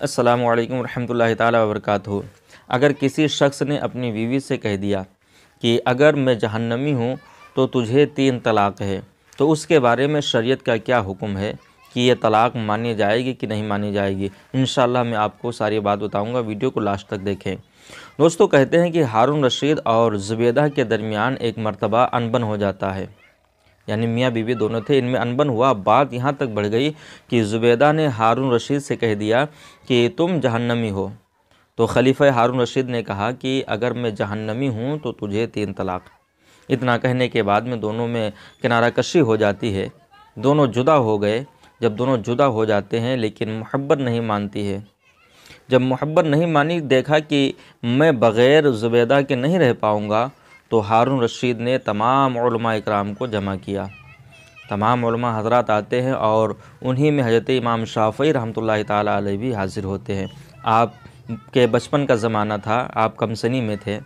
अस्सलामु अलैकुम रहमतुल्लाहि ताला व बरकातुहू। अगर किसी शख्स ने अपनी बीवी से कह दिया कि अगर मैं जहन्नमी हूँ तो तुझे 3 तलाक़ है, तो उसके बारे में शरीयत का क्या हुक्म है कि ये तलाक़ मानी जाएगी कि नहीं मानी जाएगी। इंशाअल्लाह मैं आपको सारी बात बताऊँगा, वीडियो को लास्ट तक देखें। दोस्तों, कहते हैं कि हारून रशीद और ज़ुबैदा के दरमियान एक मर्तबा अनबन हो जाता है, यानी मियाँ बीवी दोनों थे, इनमें अनबन हुआ। बात यहाँ तक बढ़ गई कि ज़ुबैदा ने हारून रशीद से कह दिया कि तुम जहन्नमी हो। तो खलीफा हारून रशीद ने कहा कि अगर मैं जहन्नमी हूँ तो तुझे 3 तलाक़। इतना कहने के बाद में दोनों में किनारा कशी हो जाती है, दोनों जुदा हो गए। जब दोनों जुदा हो जाते हैं लेकिन मोहब्बत नहीं मानती है, जब मोहब्बत नहीं मानी, देखा कि मैं बग़ैर ज़ुबैदा के नहीं रह पाऊँगा, तो हारून रशीद ने तमाम उलमा इकराम को जमा किया। तमाम उलमा हज़रात आते हैं और उन्हीं में हज़रत इमाम शाफ़ई रहमतुल्लाहि ताला अलैह भी हाज़िर होते हैं। आपके बचपन का ज़माना था, आप कमसनी में थे।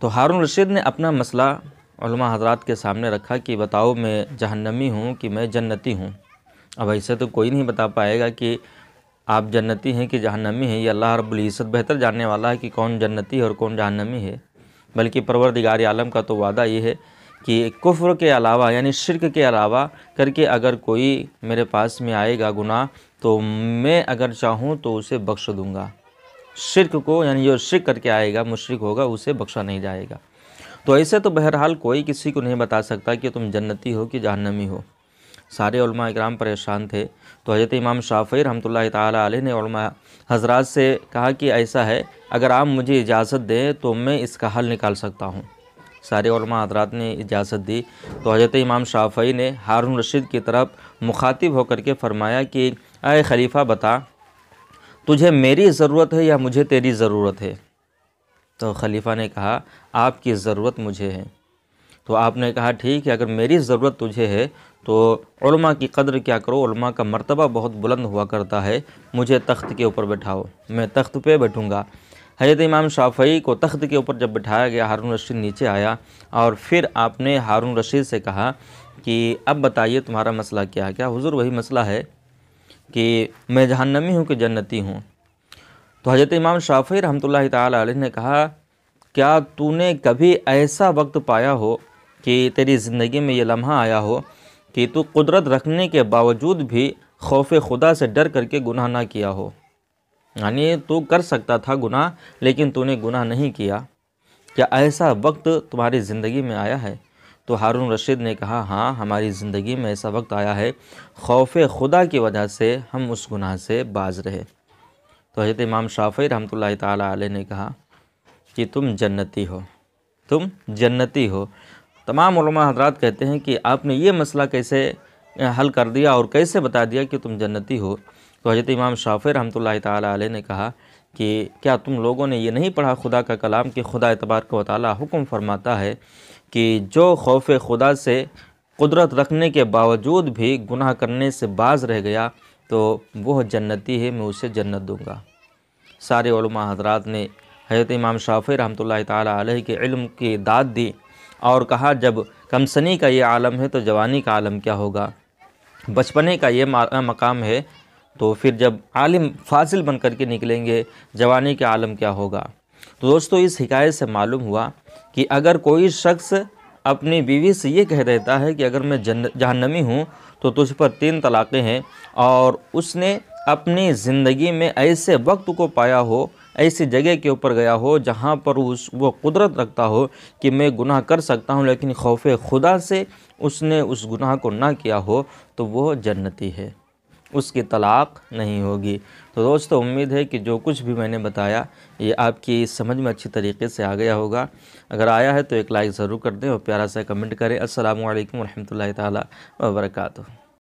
तो हारून रशीद ने अपना मसला उलमा हज़रात के सामने रखा कि बताओ, मैं जहन्नमी हूँ कि मैं जन्नती हूँ। अब ऐसे तो कोई नहीं बता पाएगा कि आप जन्नती हैं कि जहन्नमी हैं। ये अल्लाह रब्बुल इज़्ज़त बेहतर जानने वाला है कि कौन जन्नती है और कौन जहन्नमी है। बल्कि परवरदिगार आलम का तो वादा ये है कि कुफ्र के अलावा, यानी शिरक के अलावा करके अगर कोई मेरे पास में आएगा गुनाह, तो मैं अगर चाहूँ तो उसे बख्श दूँगा। शिरक को, यानी जो शिरक करके आएगा, मुशरिक होगा, उसे बख्शा नहीं जाएगा। तो ऐसे तो बहरहाल कोई किसी को नहीं बता सकता कि तुम जन्नती हो कि जहन्नमी हो। सारे उलमा इकराम परेशान थे। तो हज़रत इमाम शाफ़ई रहमतुल्लाहि ताला अलैह ने उलमा हज़रात से कहा कि ऐसा है, अगर आप मुझे इजाज़त दें तो मैं इसका हल निकाल सकता हूँ। सारे उलमा हज़रात ने इजाज़त दी। तो हज़रत इमाम शाफ़ई ने हारून रशीद की तरफ मुखातिब होकर के फ़रमाया कि ऐ खलीफा, बता, तुझे मेरी ज़रूरत है या मुझे तेरी ज़रूरत है। तो खलीफा ने कहा, आपकी ज़रूरत मुझे है। तो आपने कहा, ठीक है, अगर मेरी ज़रूरत तुझे है तो उलमा की कदर क्या करो, उलमा का मर्तबा बहुत बुलंद हुआ करता है, मुझे तख्त के ऊपर बैठाओ, मैं तख्त पे बैठूँगा। हज़रत इमाम शाफ़ई को तख्त के ऊपर जब बिठाया गया, हारून रशीद नीचे आया और फिर आपने हारून रशीद से कहा कि अब बताइए तुम्हारा मसला क्या है। क्या हुज़ूर, वही मसला है कि मैं जहन्नमी हूँ कि जन्नती हूँ। तो हज़रत इमाम शाफ़ई रहमतुल्लाहि ताला अलैह ने कहा, क्या तूने कभी ऐसा वक्त पाया हो कि तेरी ज़िंदगी में ये लम्हा आया हो कि तू कुदरत रखने के बावजूद भी खौफ खुदा से डर करके गुनाह ना किया हो? यानी तू कर सकता था गुनाह, लेकिन तूने गुनाह नहीं किया। क्या ऐसा वक्त तुम्हारी ज़िंदगी में आया है? तो हारून रशीद ने कहा, हाँ, हमारी ज़िंदगी में ऐसा वक्त आया है, खौफ खुदा की वजह से हम उस गुनाह से बाज रहे। तो हज़रत इमाम शाफ़ई रहमतुल्लाहि ताला अलैह ने कहा कि तुम जन्नती हो, तुम जन्नती हो। तमाम उलमा हज़रात कहते हैं कि आपने ये मसला कैसे हल कर दिया और कैसे बता दिया कि तुम जन्नती हो। तो हज़रत इमाम शाफ़ई रहमतुल्लाहि ताला अलैह ने कहा कि क्या तुम लोगों ने ये नहीं पढ़ा खुदा का कलाम कि खुदा तबारक व तआला हुक्म फरमाता है कि जो खौफ खुदा से कुदरत रखने के बावजूद भी गुनाह करने से बाज रह गया तो वह जन्नती है, मैं उसे जन्नत दूँगा। सारे उलमा हज़रात ने हज़रत इमाम शाफ़ई रहमतुल्लाहि ताला अलैह के इल्म की दाद दी और कहा, जब कमसनी का ये आलम है तो जवानी का आलम क्या होगा, बचपने का ये मकाम है तो फिर जब आलिम फाजिल बन कर के निकलेंगे, जवानी का आलम क्या होगा। तो दोस्तों, इस हिकायत से मालूम हुआ कि अगर कोई शख्स अपनी बीवी से ये कह देता है कि अगर मैं जहन्नमी हूँ तो तुझ पर 3 तलाक़ें हैं, और उसने अपनी ज़िंदगी में ऐसे वक्त को पाया हो, ऐसी जगह के ऊपर गया हो जहाँ पर वो कुदरत रखता हो कि मैं गुनाह कर सकता हूँ, लेकिन खौफ खुदा से उसने उस गुनाह को ना किया हो, तो वह जन्नती है, उसकी तलाक़ नहीं होगी। तो दोस्तों, उम्मीद है कि जो कुछ भी मैंने बताया ये आपकी समझ में अच्छी तरीके से आ गया होगा। अगर आया है तो एक लाइक ज़रूर कर दें और प्यारा सा कमेंट करें। अस्सलामु अलैकुम रहमतुल्लाहि ताला व बरकातुहू।